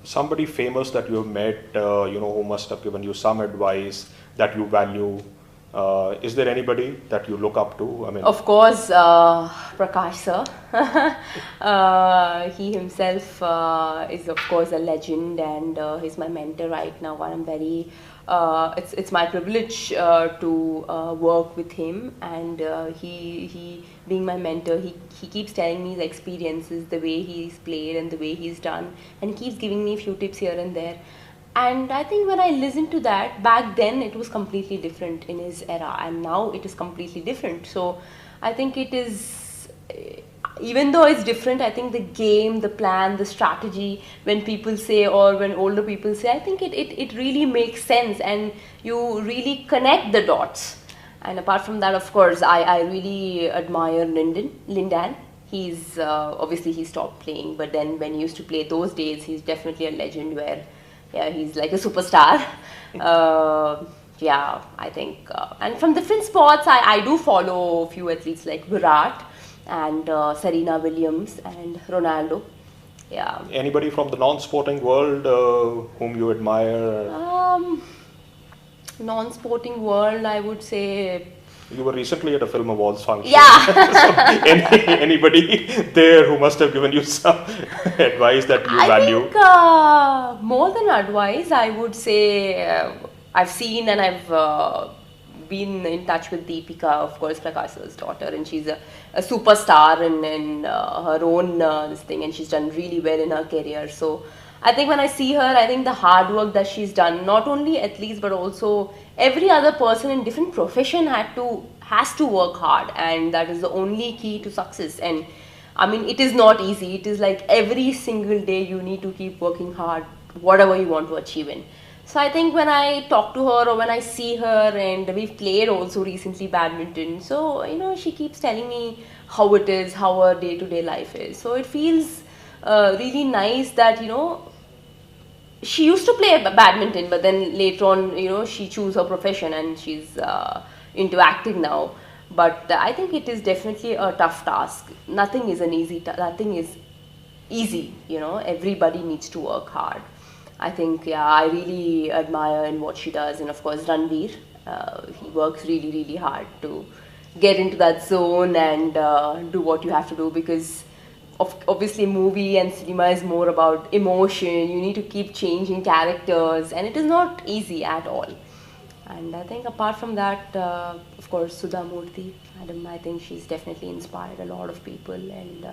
somebody famous that you have met, who must have given you some advice that you value. Is there anybody that you look up to? I mean, of course, Prakash sir. He himself is of course a legend, and he's my mentor right now. And I'm very, it's my privilege to work with him, and he being my mentor, he keeps telling me his experiences, the way he's played and the way he's done, and he keeps giving me a few tips here and there. And I think when I listened to that, back then it was completely different in his era, and now it is completely different. So I think it is, even though it's different, I think the game, the plan, the strategy, when people say, or when older people say, I think it really makes sense, and you really connect the dots. And apart from that, of course, I really admire Lindan. He's obviously he stopped playing, but then when he used to play those days, he's definitely a legend where, yeah, he's like a superstar. Yeah, I think. And from different sports, I do follow a few athletes like Virat and Serena Williams and Ronaldo. Yeah. anybody from the non-sporting world whom you admire? Non-sporting world, I would say. You were recently at a film awards function. Yeah. So anybody there who must have given you some advice that you value? I think more than advice, I would say I've seen and I've been in touch with Deepika, of course, Prakash's daughter, and she's a superstar in her own this thing, and she's done really well in her career. So I think when I see her, I think the hard work that she's done, not only athletes but also every other person in different profession has to work hard, and that is the only key to success. And I mean, it is not easy. It is like every single day you need to keep working hard, whatever you want to achieve in. So I think when I talk to her or when I see her, and we've played also recently badminton, so she keeps telling me how it is, how her day-to-day life is. So it feels really nice that she used to play badminton, but then later on she chose her profession and she's into acting now. But I think it is definitely a tough task. Nothing is an easy. Nothing is easy. Everybody needs to work hard. I think, yeah, I really admire in what she does, and of course Ranveer. He works really, really hard to get into that zone and do what you have to do, because obviously movie and cinema is more about emotion. You need to keep changing characters, and it is not easy at all. And I think apart from that, of course, Sudha Murthy, Madam, I think she's definitely inspired a lot of people, and